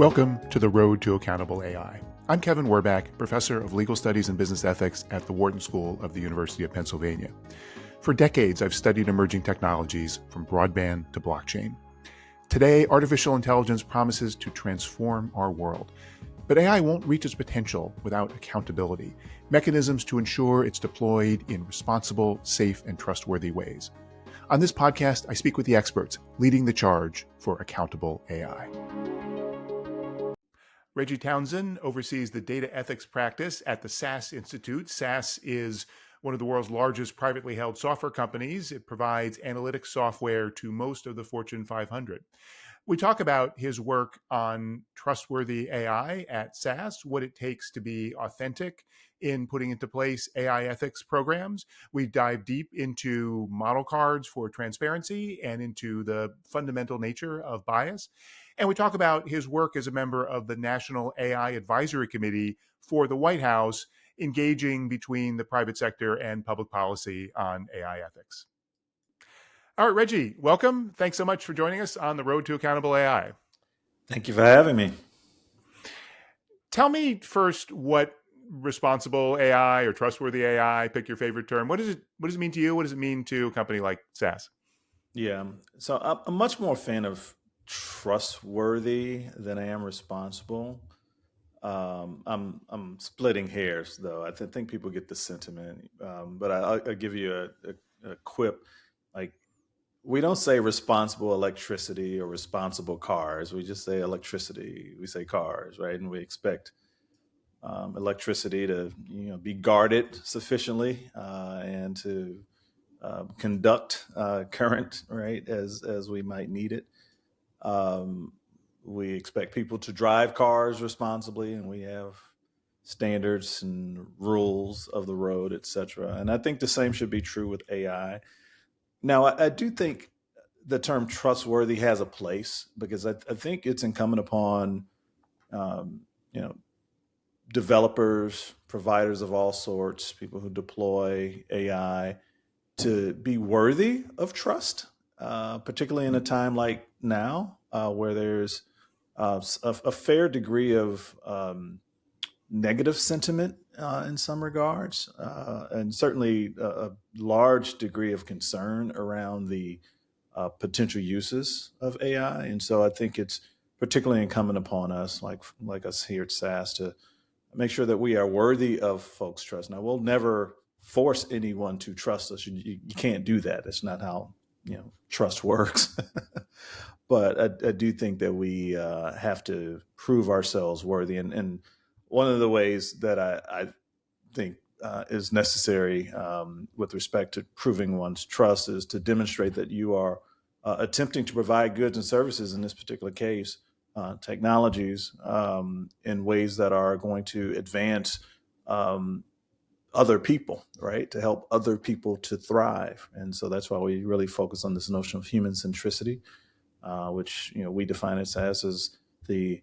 Welcome to the Road to Accountable AI. I'm Kevin Werbach, professor of legal studies and business ethics at the Wharton School of the University of Pennsylvania. For decades, I've studied emerging technologies from broadband to blockchain. Today, artificial intelligence promises to transform our world. But AI won't reach its potential without accountability, mechanisms to ensure it's deployed in responsible, safe, and trustworthy ways. On this podcast, I speak with the experts leading the charge for accountable AI. Reggie Townsend oversees the data ethics practice at the SAS Institute. SAS is one of the world's largest privately held software companies. It provides analytics software to most of the Fortune 500. We talk about his work on trustworthy AI at SAS, what it takes to be authentic in putting into place AI ethics programs. We dive deep into model cards for transparency and into the fundamental nature of bias. And we talk about his work as a member of the National AI Advisory Committee for the White House, engaging between the private sector and public policy on AI ethics. All right, Reggie, welcome. Thanks so much for joining us on the Road to Accountable AI. Thank you for having me. Tell me first what responsible AI or trustworthy AI, pick your favorite term. What does it mean to you? What does it mean to a company like SAS? Yeah, so I'm much more a fan of trustworthy than I am responsible. I'm splitting hairs though. I think people get the sentiment, but I'll give you a quip. Like, we don't say responsible electricity or responsible cars. We just say electricity. We say cars, right? And we expect electricity to be guarded sufficiently and to conduct current, right, as we might need it. We expect people to drive cars responsibly, and we have standards and rules of the road, et cetera. And I think the same should be true with AI. Now, I do think the term trustworthy has a place, because I think it's incumbent upon, developers, providers of all sorts, people who deploy AI, to be worthy of trust, particularly in a time like now, where there's a fair degree of negative sentiment in some regards, and certainly a large degree of concern around the potential uses of AI. And so I think it's particularly incumbent upon us, like us here at SAS, to make sure that we are worthy of folks' trust. Now, we'll never force anyone to trust us. You can't do that. That's not how trust works. But I do think that we have to prove ourselves worthy. And one of the ways that I think is necessary with respect to proving one's trust is to demonstrate that you are attempting to provide goods and services, in this particular case, technologies, in ways that are going to advance other people, right? To help other people to thrive. And so that's why we really focus on this notion of human centricity, which we define it as the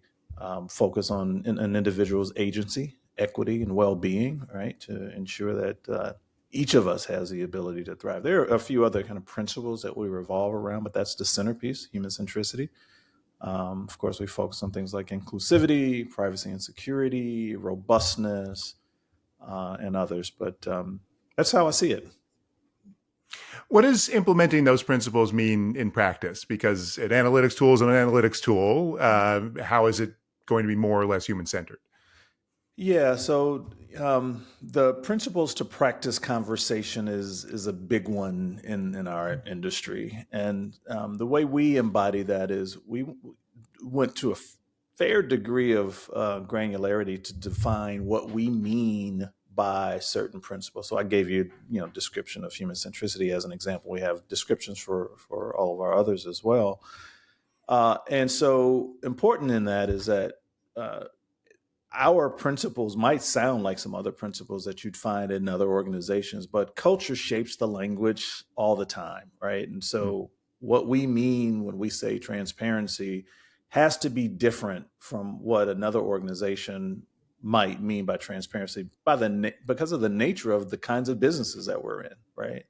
focus on an individual's agency, equity, and well-being, right? To ensure that each of us has the ability to thrive. There are a few other kind of principles that we revolve around, but that's the centerpiece, human centricity. Of course, we focus on things like inclusivity, privacy and security, robustness, and others. But that's how I see it. What does implementing those principles mean in practice? Because an analytics tool is an analytics tool. How is it going to be more or less human-centered? Yeah, so the principles to practice conversation is a big one in our industry. And the way we embody that is we went to a fair degree of granularity to define what we mean by certain principles. So I gave you, description of human centricity as an example. We have descriptions for all of our others as well. And so important in that is that our principles might sound like some other principles that you'd find in other organizations, but culture shapes the language all the time, right? And so what we mean when we say transparency has to be different from what another organization might mean by transparency because of the nature of the kinds of businesses that we're in, right?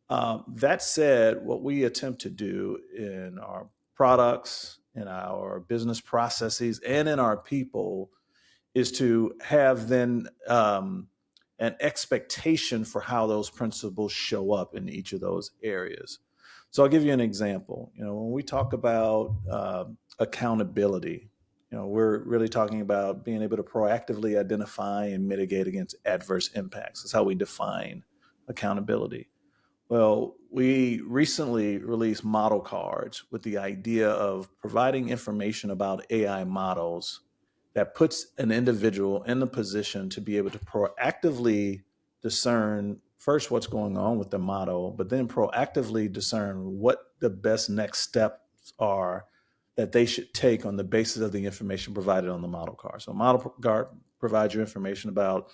That said, what we attempt to do in our products, in our business processes and in our people is to have then an expectation for how those principles show up in each of those areas. So I'll give you an example. When we talk about accountability, we're really talking about being able to proactively identify and mitigate against adverse impacts. That's how we define accountability. Well, we recently released model cards with the idea of providing information about AI models that puts an individual in the position to be able to proactively discern first what's going on with the model, but then proactively discern what the best next steps are that they should take on the basis of the information provided on the model card. So model card provides you information about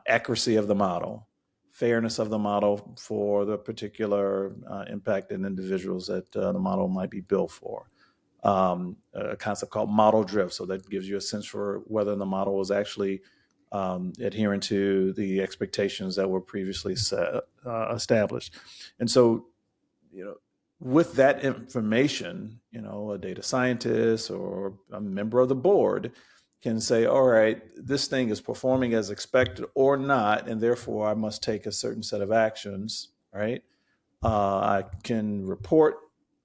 accuracy of the model, fairness of the model for the particular impacted individuals that the model might be built for. A concept called model drift. So that gives you a sense for whether the model was actually adhering to the expectations that were previously established. And so, with that information, a data scientist or a member of the board can say, all right, this thing is performing as expected or not, and therefore I must take a certain set of actions, right? I can report,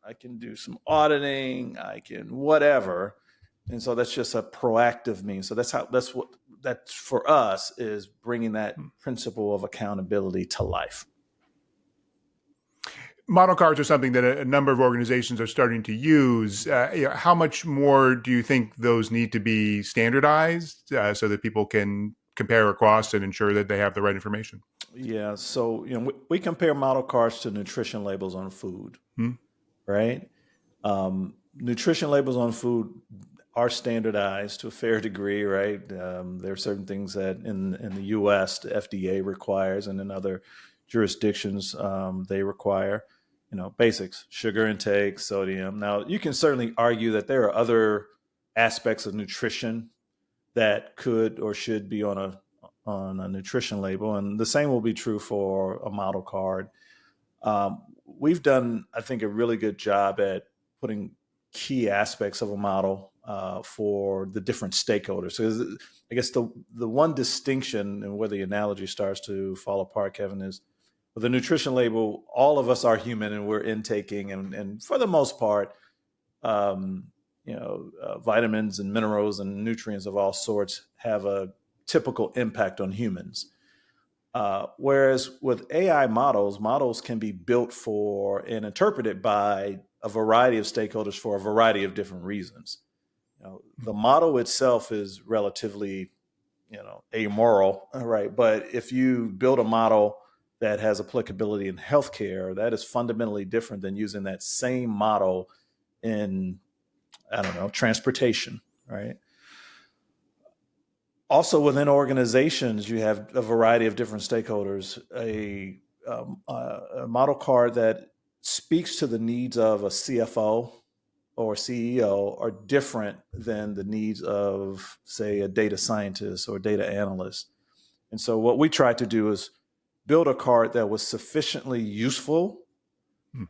I can do some auditing, I can whatever. And so that's just a proactive means. So that's for us is bringing that principle of accountability to life. Model cards are something that a number of organizations are starting to use. How much more do you think those need to be standardized so that people can compare across and ensure that they have the right information? Yeah. So, we compare model cards to nutrition labels on food, right? Nutrition labels on food are standardized to a fair degree, right? There are certain things that in the U.S. the FDA requires, and in other jurisdictions they require, basics, sugar intake, sodium. Now, you can certainly argue that there are other aspects of nutrition that could or should be on a nutrition label, and the same will be true for a model card. We've done, I think, a really good job at putting key aspects of a model for the different stakeholders. So I guess the one distinction and where the analogy starts to fall apart, Kevin, is with the nutrition label, all of us are human and we're intaking, and for the most part, vitamins and minerals and nutrients of all sorts have a typical impact on humans. Whereas with AI models can be built for and interpreted by a variety of stakeholders for a variety of different reasons. The model itself is relatively, amoral, right? But if you build a model that has applicability in healthcare, that is fundamentally different than using that same model in, transportation, right? Also, within organizations, you have a variety of different stakeholders. A model card that speaks to the needs of a CFO or CEO are different than the needs of, say, a data scientist or data analyst. And so what we tried to do is build a card that was sufficiently useful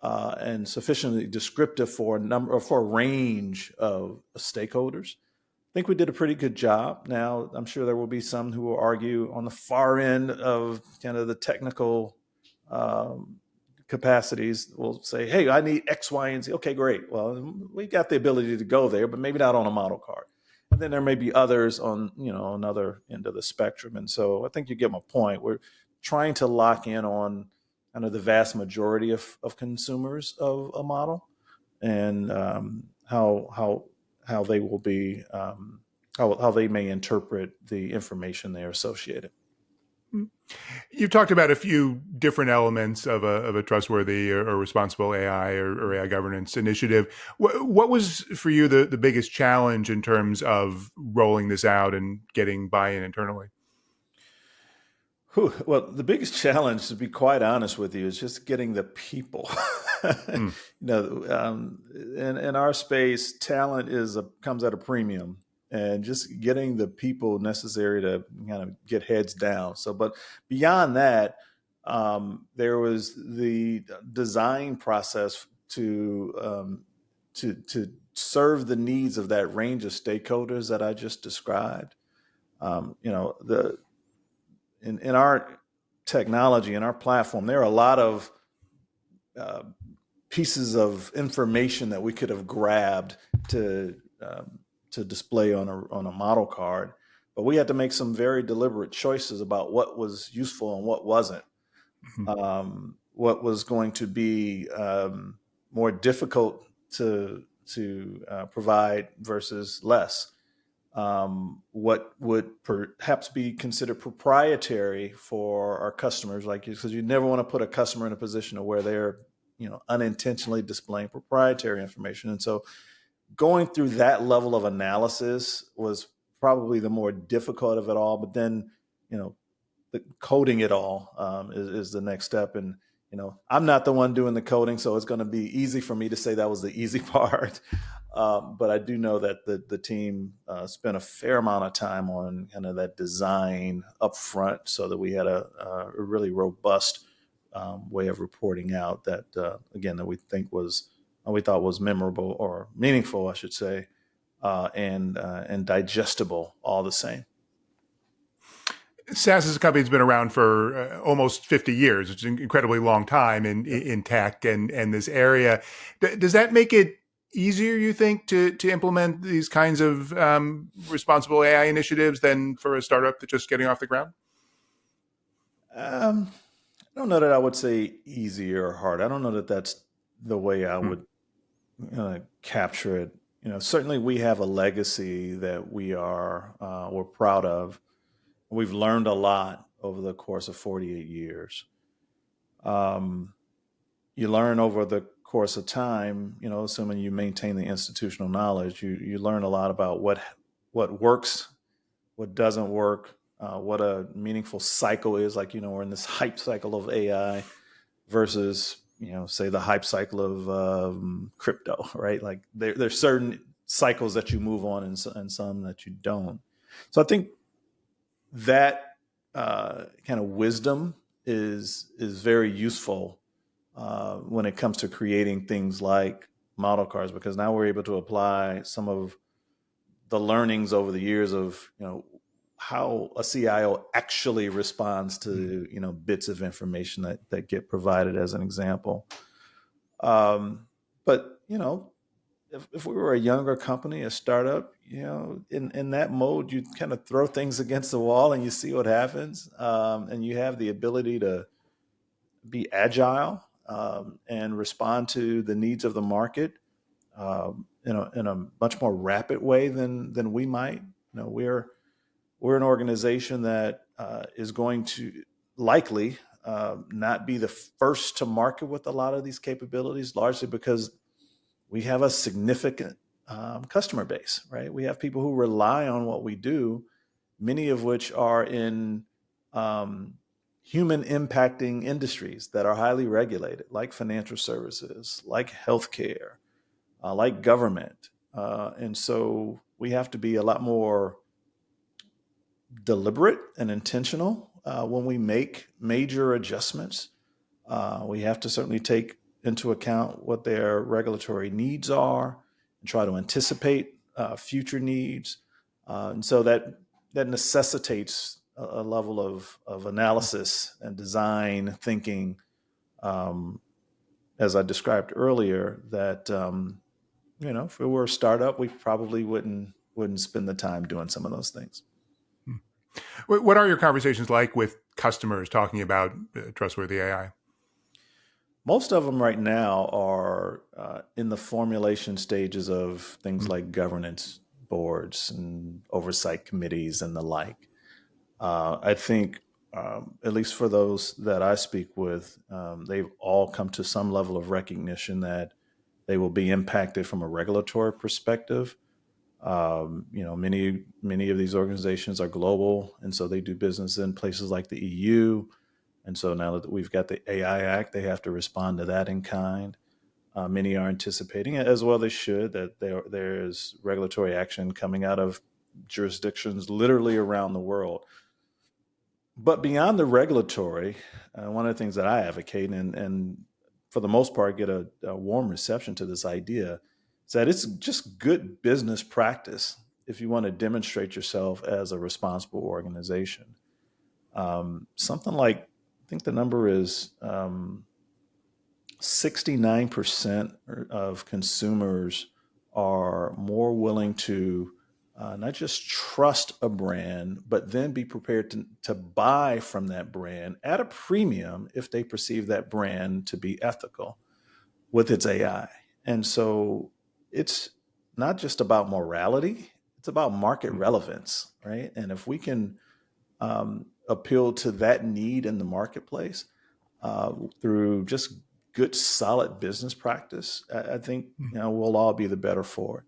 and sufficiently descriptive for a range of stakeholders. I think we did a pretty good job. Now, I'm sure there will be some who will argue on the far end of kind of the technical capacities will say, hey, I need X, Y, and Z. Okay, great. Well, we got the ability to go there, but maybe not on a model card. And then there may be others on, another end of the spectrum. And so I think you get my point. We're trying to lock in on kind of the vast majority of consumers of a model and how they will be, how they may interpret the information they're associated. You've talked about a few different elements of a trustworthy or responsible AI or AI governance initiative. What was for you the biggest challenge in terms of rolling this out and getting buy-in internally? Well, the biggest challenge, to be quite honest with you, is just getting the people. In our space, talent comes at a premium, and just getting the people necessary to kind of get heads down. So, but beyond that, there was the design process to serve the needs of that range of stakeholders that I just described. The in our technology, in our platform, there are a lot of uh, pieces of information that we could have grabbed to display on a model card, but we had to make some very deliberate choices about what was useful and what wasn't. What was going to be more difficult to provide versus less. What would perhaps be considered proprietary for our customers, like you, because you never want to put a customer in a position where they're unintentionally displaying proprietary information. And so going through that level of analysis was probably the more difficult of it all. But then, the coding it all is the next step. And I'm not the one doing the coding, so it's going to be easy for me to say that was the easy part. But I do know that the team spent a fair amount of time on kind of that design up front, so that we had a really robust way of reporting out that, again, that we thought was memorable or meaningful, I should say, and digestible all the same. SAS as a company has been around for almost 50 years, which is an incredibly long time in tech and this area. Does that make it easier, you think, to implement these kinds of responsible AI initiatives than for a startup that's just getting off the ground? I don't know that I would say easy or hard. I don't know that that's the way I would capture it. Certainly we have a legacy that we're proud of. We've learned a lot over the course of 48 years. You learn over the course of time, assuming you maintain the institutional knowledge, you learn a lot about what works, what doesn't work, what a meaningful cycle is. Like, we're in this hype cycle of AI versus, say the hype cycle of crypto, right? Like there's certain cycles that you move on and some that you don't. So I think that kind of wisdom is very useful when it comes to creating things like model cards, because now we're able to apply some of the learnings over the years of how a CIO actually responds to bits of information that get provided, as an example. But if we were a younger company, a startup, in that mode, you kind of throw things against the wall and you see what happens. And you have the ability to be agile and respond to the needs of the market in a much more rapid way than we might. We're an organization that is going to likely not be the first to market with a lot of these capabilities, largely because we have a significant customer base, right? We have people who rely on what we do, many of which are in human impacting industries that are highly regulated, like financial services, like healthcare, like government. And so we have to be a lot more deliberate and intentional when we make major adjustments. We have to certainly take into account what their regulatory needs are and try to anticipate future needs. And so that necessitates a level of analysis and design thinking, as I described earlier, that if we were a startup, we probably wouldn't spend the time doing some of those things. What are your conversations like with customers talking about trustworthy AI? Most of them right now are in the formulation stages of things like governance boards and oversight committees and the like. I think, at least for those that I speak with, they've all come to some level of recognition that they will be impacted from a regulatory perspective. Many of these organizations are global, and so they do business in places like the EU. And so now that we've got the AI Act, they have to respond to that in kind. Many are anticipating, as well they should, that there is regulatory action coming out of jurisdictions literally around the world. But beyond the regulatory, one of the things that I advocate and for the most part get a warm reception to this idea is that it's just good business practice if you want to demonstrate yourself as a responsible organization. Something like, I think the number is 69% of consumers are more willing to not just trust a brand, but then be prepared to buy from that brand at a premium if they perceive that brand to be ethical with its AI. And so it's not just about morality, it's about market relevance, right? And if we can appeal to that need in the marketplace through just good, solid business practice, I think we'll all be the better for it.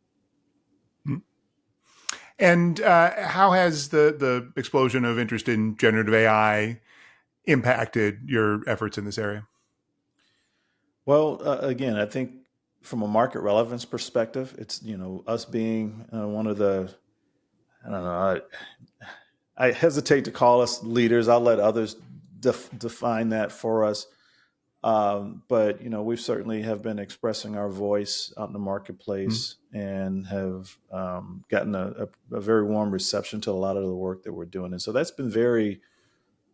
And how has the explosion of interest in generative AI impacted your efforts in this area? Well, again, I think from a market relevance perspective, it's us being one of the, I don't know, I hesitate to call us leaders. I'll let others define that for us. But we certainly have been expressing our voice out in the marketplace and have gotten a very warm reception to a lot of the work that we're doing. And so that's been very,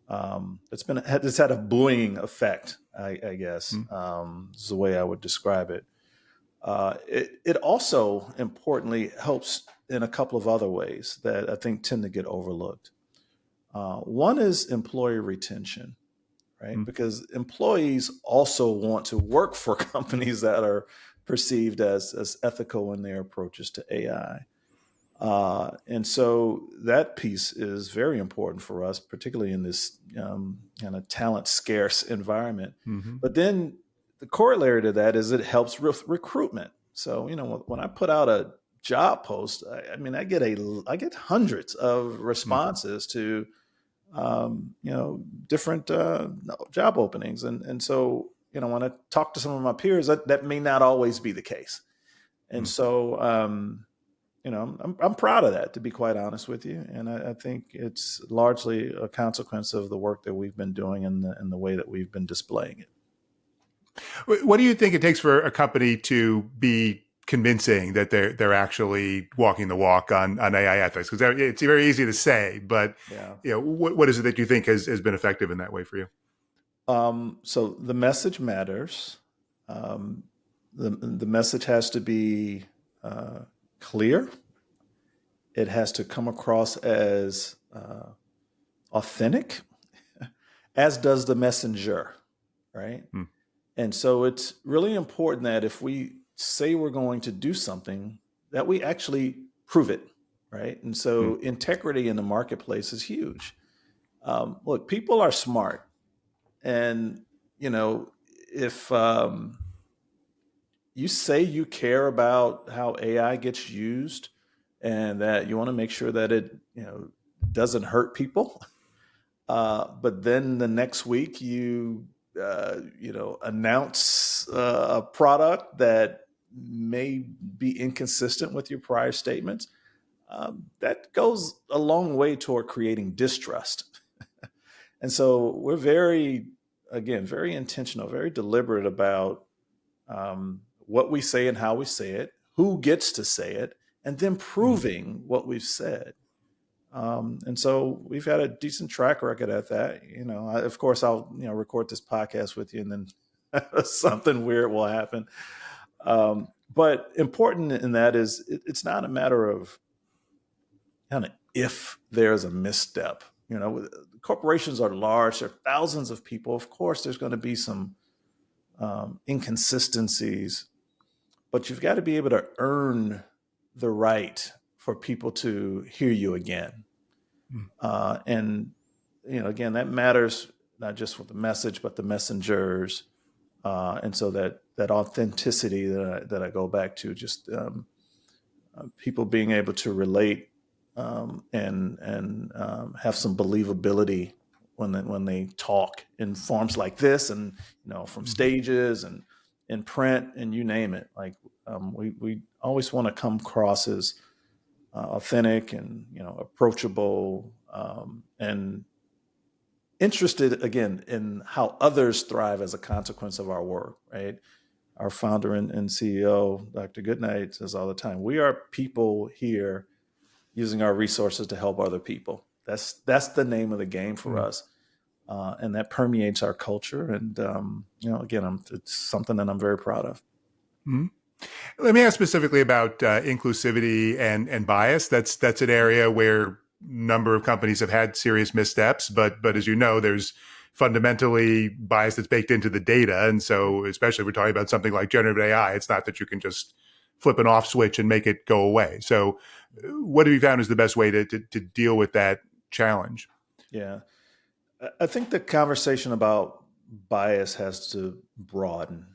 it's had a buoying effect, I guess, is the way I would describe it. It also importantly helps in a couple of other ways that I think tend to get overlooked. One is employee retention, right? Because employees also want to work for companies that are perceived as ethical in their approaches to AI. And so that piece is very important for us, particularly in this kind of talent scarce environment. But then the corollary to that is it helps with recruitment. So, when I put out a job post, I get hundreds of responses to, different job openings. And so, when I talk to some of my peers, that may not always be the case. And so, I'm proud of that, to be quite honest with you. And I think it's largely a consequence of the work that we've been doing and the way that we've been displaying it. What do you think it takes for a company to be convincing that they're actually walking the walk on AI ethics? Because it's very easy to say, but what is it that you think has been effective in that way for you? So the message matters. The message has to be clear. It has to come across as authentic, as does the messenger, right? And so it's really important that if we say we're going to do something, that we actually prove it, right? And so integrity in the marketplace is huge. Look, people are smart. And, if you say you care about how AI gets used and that you want to make sure that it, doesn't hurt people, but then the next week you announce a product that may be inconsistent with your prior statements, that goes a long way toward creating distrust. And so we're very intentional, very deliberate about what we say and how we say it, who gets to say it, and then proving what we've said. And so we've had a decent track record at that. Of course, I'll record this podcast with you, and then something weird will happen. But important in that is it's not a matter of kind of if there's a misstep. Corporations are large; there are thousands of people. Of course, there's going to be some inconsistencies, but you've got to be able to earn the right for people to hear you again. And, again, that matters not just with the message, but the messengers. And so that authenticity that I go back to, just people being able to relate and have some believability when they talk in forms like this, and from stages and in print and you name it. Like we always want to come across as authentic and approachable and interested again in how others thrive as a consequence of our work. Right? our founder and CEO, Dr. Goodnight, says all the time, we are people here using our resources to help other people. That's the name of the game for us. And that permeates our culture. And, again, it's something that I'm very proud of. Mm-hmm. Let me ask specifically about inclusivity and bias. That's an area where a number of companies have had serious missteps, but as you know, there's fundamentally bias that's baked into the data. And so, especially if we're talking about something like generative AI, it's not that you can just flip an off switch and make it go away. So what have you found is the best way to deal with that challenge? Yeah. I think the conversation about bias has to broaden.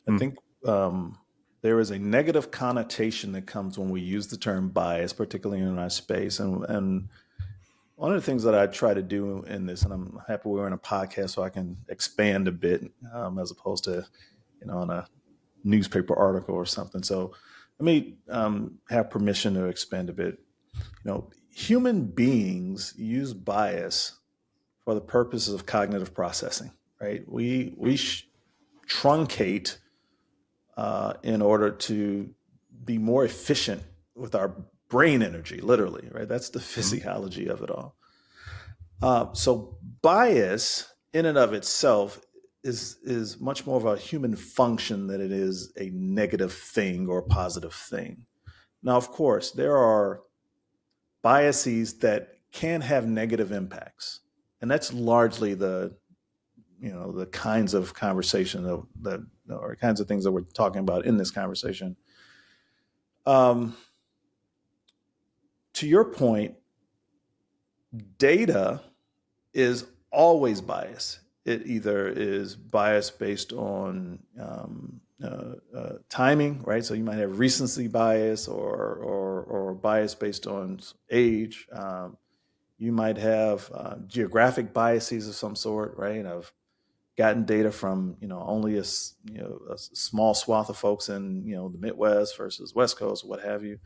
I think there is a negative connotation that comes when we use the term bias, particularly in our space. And one of the things that I try to do in this, and I'm happy we're in a podcast so I can expand a bit as opposed to, in a newspaper article or something. So let me have permission to expand a bit. Human beings use bias for the purposes of cognitive processing, right? We truncate in order to be more efficient with our brain energy, literally, right? That's the physiology of it all. So bias in and of itself is much more of a human function than it is a negative thing or a positive thing. Now, of course, there are biases that can have negative impacts. And that's largely the kinds of conversation or kinds of things that we're talking about in this conversation. To your point, data is always biased. It either is biased based on timing, right? So you might have recency bias or bias based on age. You might have geographic biases of some sort, right? I've gotten data from only a small swath of folks in the Midwest versus West Coast, what have you.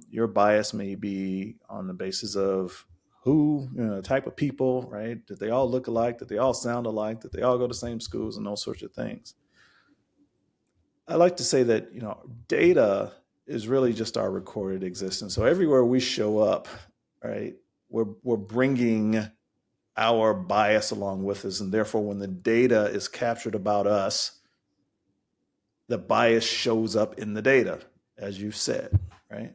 Your bias may be on the basis of who, type of people, right? Did they all look alike? Did they all sound alike? Did they all go to the same schools and those sorts of things? I like to say that data is really just our recorded existence. So everywhere we show up, right, we're bringing our bias along with us, and therefore when the data is captured about us, the bias shows up in the data, as you said, right?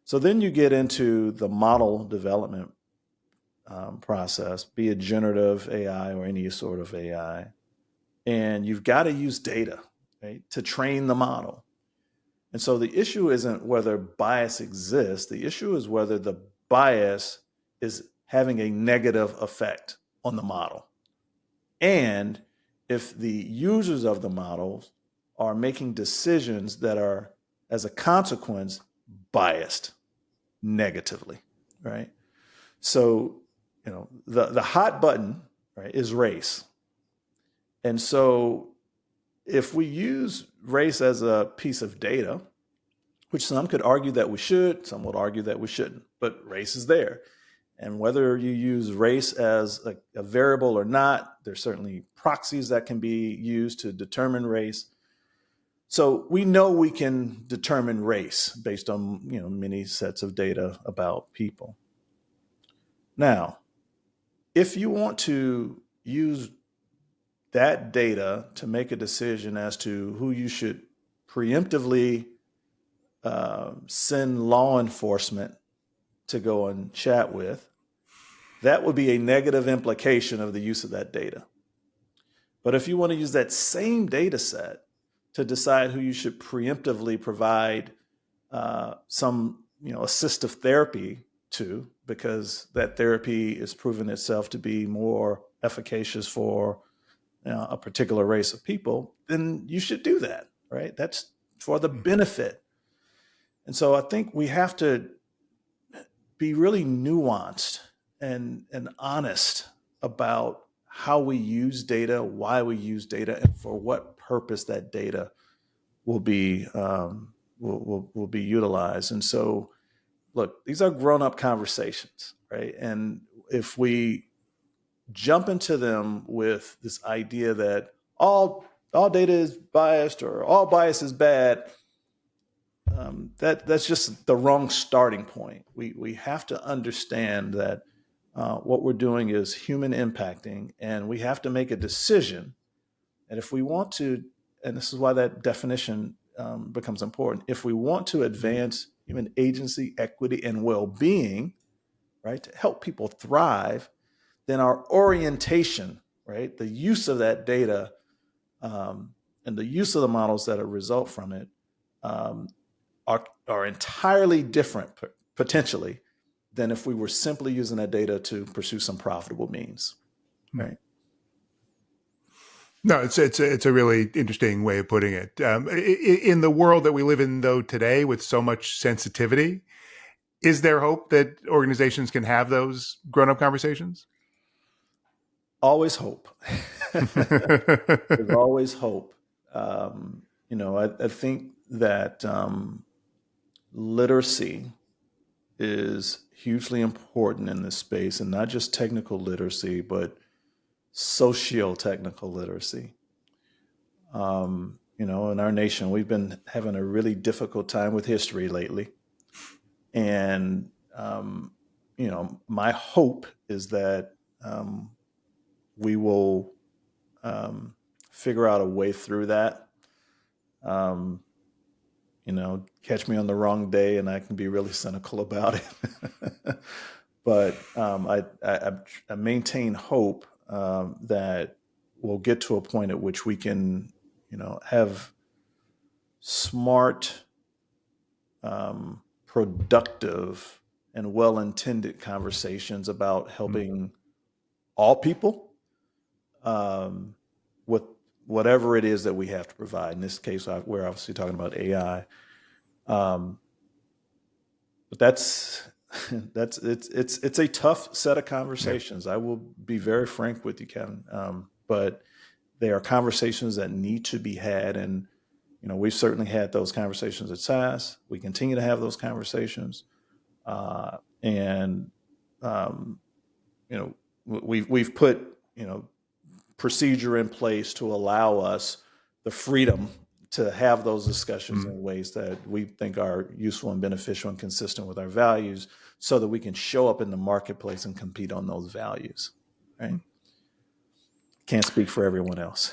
So then you get into the model development process, be it generative AI or any sort of AI, and you've got to use data, right, to train the model. And so the issue isn't whether bias exists. The issue is whether the bias is having a negative effect on the model. And if the users of the models are making decisions that are, as a consequence, biased negatively, right? So, the hot button, right, is race. And so if we use race as a piece of data, which some could argue that we should, some would argue that we shouldn't, but race is there. And whether you use race as a variable or not, there's certainly proxies that can be used to determine race. So we know we can determine race based on many sets of data about people. Now, if you want to use that data to make a decision as to who you should preemptively send law enforcement to go and chat with, that would be a negative implication of the use of that data. But if you want to use that same data set to decide who you should preemptively provide some assistive therapy to, because that therapy is proven itself to be more efficacious for a particular race of people, then you should do that, right? That's for the benefit. And so I think we have to be really nuanced and honest about how we use data, why we use data, and for what purpose that data will be will be utilized. And so, look, these are grown-up conversations, right? And if we jump into them with this idea that all all data is biased or all bias is bad, that's just the wrong starting point. We have to understand that what we're doing is human impacting, and we have to make a decision. And if we want to, and this is why that definition becomes important, if we want to advance human agency, equity, and well-being, right, to help people thrive, then our orientation, right, the use of that data and the use of the models that result from it um, are entirely different potentially than if we were simply using that data to pursue some profitable means, right? No, it's a really interesting way of putting it. In the world that we live in, though, today, with so much sensitivity, is there hope that organizations can have those grown-up conversations? Always hope. There's always hope. I think that literacy is hugely important in this space, and not just technical literacy, but socio-technical literacy. In our nation, we've been having a really difficult time with history lately. And, my hope is that we will figure out a way through that. Catch me on the wrong day and I can be really cynical about it. But I maintain hope that we'll get to a point at which we can, have smart, productive, and well-intended conversations about helping all people with whatever it is that we have to provide. In this case, we're obviously talking about AI, but it's a tough set of conversations. I will be very frank with you, Kevin. But they are conversations that need to be had, and we've certainly had those conversations at SAS. We continue to have those conversations, and we've put procedure in place to allow us the freedom to have those discussions in ways that we think are useful and beneficial and consistent with our values, so that we can show up in the marketplace and compete on those values. Right? Can't speak for everyone else.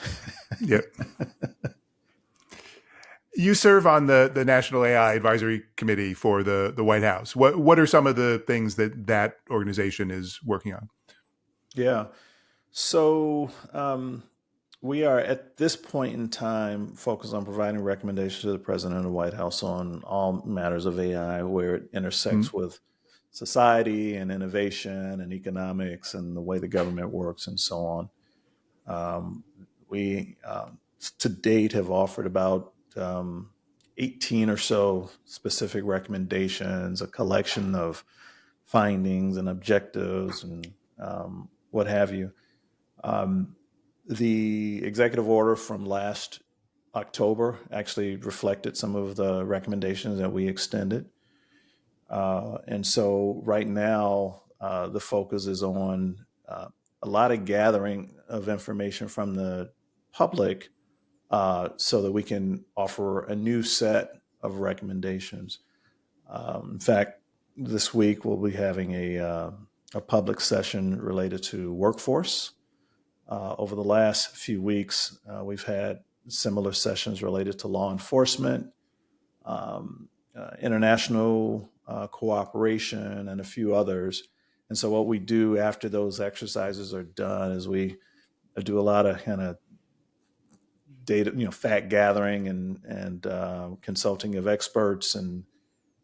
Yep. You serve on the National AI Advisory Committee for the White House. What are some of the things that organization is working on? Yeah. So we are at this point in time focused on providing recommendations to the president and the White House on all matters of AI, where it intersects with society and innovation and economics and the way the government works and so on. We to date have offered about 18 or so specific recommendations, a collection of findings and objectives and what have you. The executive order from last October actually reflected some of the recommendations that we extended. And so right now, the focus is on a lot of gathering of information from the public so that we can offer a new set of recommendations. In fact, this week we'll be having a public session related to workforce. Over the last few weeks, we've had similar sessions related to law enforcement, international cooperation, and a few others. And so what we do after those exercises are done is we do a lot of kind of data, fact gathering and consulting of experts. And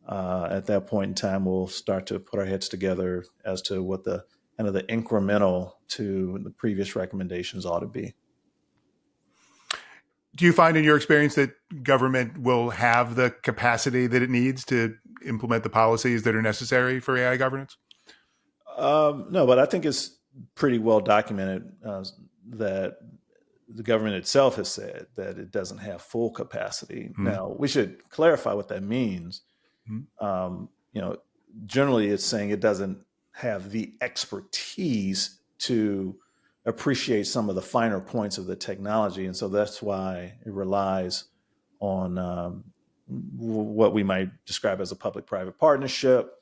at that point in time, we'll start to put our heads together as to what the kind of the incremental to the previous recommendations ought to be. Do you find in your experience that government will have the capacity that it needs to implement the policies that are necessary for AI governance? No, but I think it's pretty well documented that the government itself has said that it doesn't have full capacity. Now, we should clarify what that means. Generally it's saying it doesn't have the expertise to appreciate some of the finer points of the technology. And so that's why it relies on what we might describe as a public-private partnership.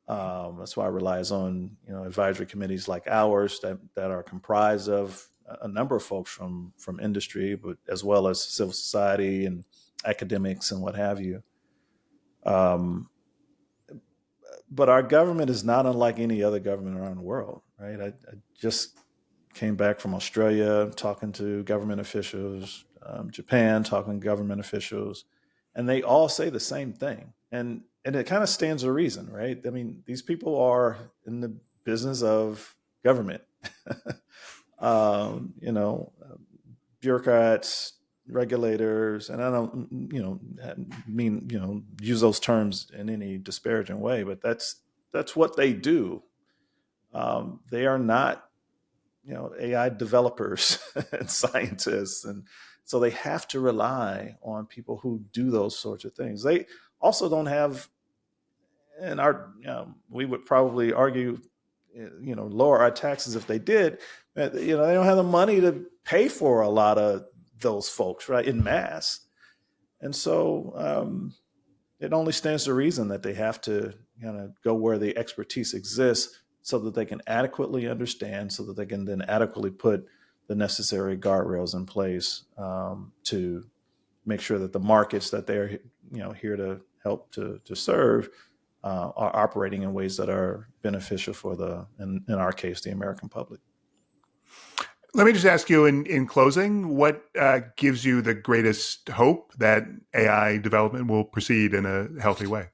That's why it relies on advisory committees like ours that are comprised of a number of folks from industry, but as well as civil society and academics and what have you. But our government is not unlike any other government around the world, right? I just came back from Australia talking to government officials, Japan talking to government officials, and they all say the same thing. And it kind of stands to reason, right? I mean, these people are in the business of government. Bureaucrats, regulators, and I don't, mean, use those terms in any disparaging way, but that's what they do. They are not, AI developers and scientists, and so they have to rely on people who do those sorts of things. They also don't have, and we would probably argue, lower our taxes if they did. They don't have the money to pay for a lot of those folks, right, in mass. And so it only stands to reason that they have to go where the expertise exists so that they can adequately understand, so that they can then adequately put the necessary guardrails in place to make sure that the markets that they're here to help to serve are operating in ways that are beneficial for in our case, the American public. Let me just ask you in closing, what gives you the greatest hope that AI development will proceed in a healthy way?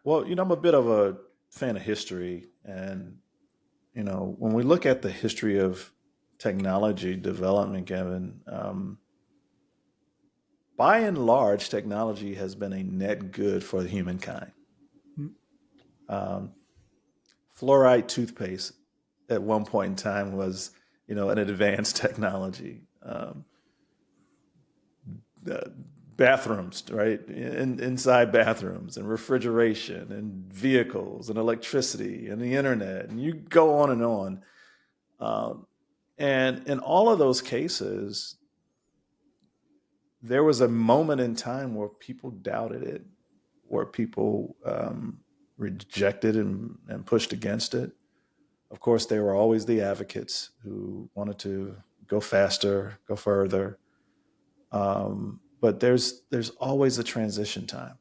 Well, I'm a bit of a fan of history. And, when we look at the history of technology development, Kevin, by and large, technology has been a net good for humankind. Fluoride toothpaste at one point in time was, an advanced technology. Bathrooms, right? Inside bathrooms, and refrigeration, and vehicles, and electricity, and the internet, and you go on and on. And in all of those cases, there was a moment in time where people doubted it, where people rejected and pushed against it. Of course, there were always the advocates who wanted to go faster, go further. But there's always a transition time.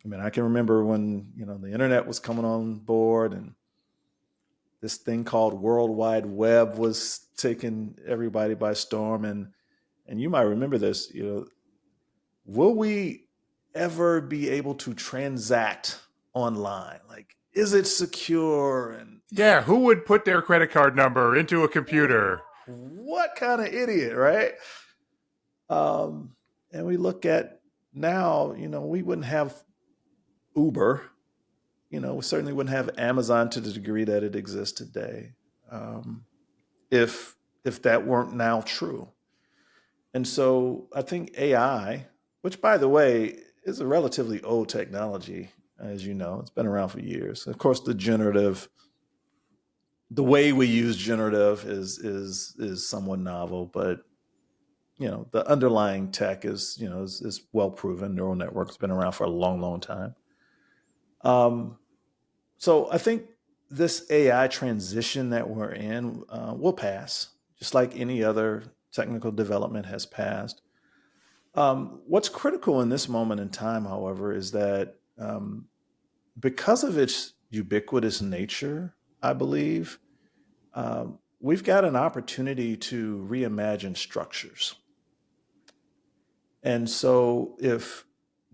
I mean, I can remember when, the internet was coming on board and this thing called World Wide Web was taking everybody by storm. And you might remember this, will we ever be able to transact online? Like, is it secure? And yeah, who would put their credit card number into a computer? What kind of idiot, right? And we look at now, we wouldn't have Uber, we certainly wouldn't have Amazon to the degree that it exists today, if that weren't now true. And so I think AI, which by the way is a relatively old technology, as you know, it's been around for years. Of course, the way we use generative is somewhat novel, but the underlying tech is well proven. Neural networks been around for a long, long time. So I think this AI transition that we're in will pass, just like any other technical development has passed. What's critical in this moment in time, however, is that because of its ubiquitous nature, I believe, we've got an opportunity to reimagine structures. And so if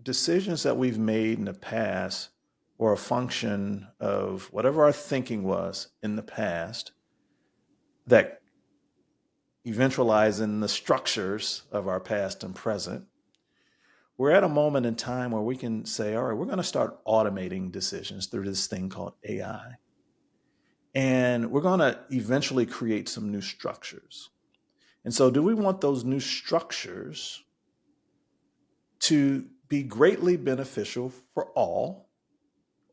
decisions that we've made in the past were a function of whatever our thinking was in the past that eventualize in the structures of our past and present, we're at a moment in time where we can say, all right, we're going to start automating decisions through this thing called AI. And we're going to eventually create some new structures. And so do we want those new structures to be greatly beneficial for all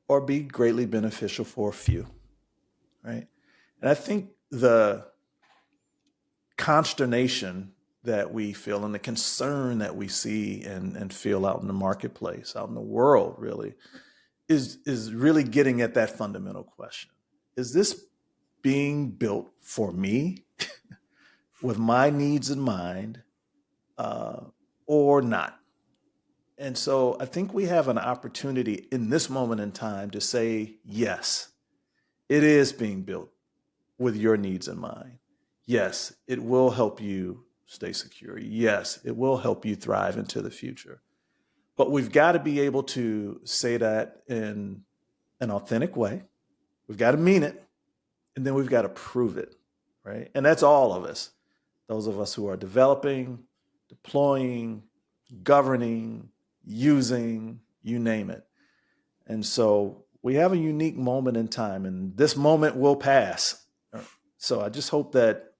or be greatly beneficial for a few, right? And I think the consternation that we feel and the concern that we see and feel out in the marketplace, out in the world, really, is really getting at that fundamental question. Is this being built for me with my needs in mind or not? And so I think we have an opportunity in this moment in time to say, yes, it is being built with your needs in mind. Yes, it will help you stay secure. Yes, it will help you thrive into the future. But we've got to be able to say that in an authentic way. We've got to mean it. And then we've got to prove it, right? And that's all of us. Those of us who are developing, deploying, governing, using, you name it. And so we have a unique moment in time, and this moment will pass. So I just hope that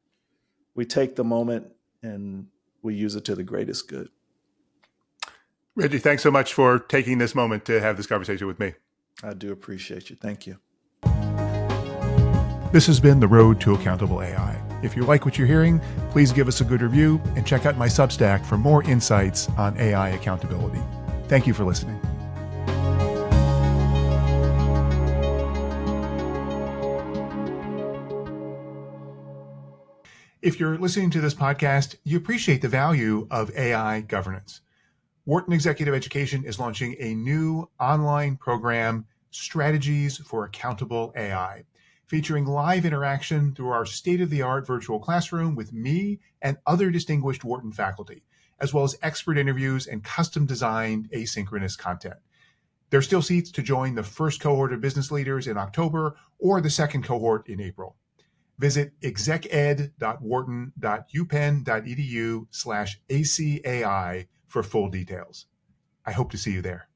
we take the moment and we use it to the greatest good. Reggie, thanks so much for taking this moment to have this conversation with me. I do appreciate you. Thank you. This has been The Road to Accountable AI. If you like what you're hearing, please give us a good review and check out my Substack for more insights on AI accountability. Thank you for listening. If you're listening to this podcast, you appreciate the value of AI governance. Wharton Executive Education is launching a new online program, Strategies for Accountable AI, featuring live interaction through our state-of-the-art virtual classroom with me and other distinguished Wharton faculty, as well as expert interviews and custom-designed asynchronous content. There are still seats to join the first cohort of business leaders in October or the second cohort in April. Visit execed.wharton.upenn.edu/ACAI for full details. I hope to see you there.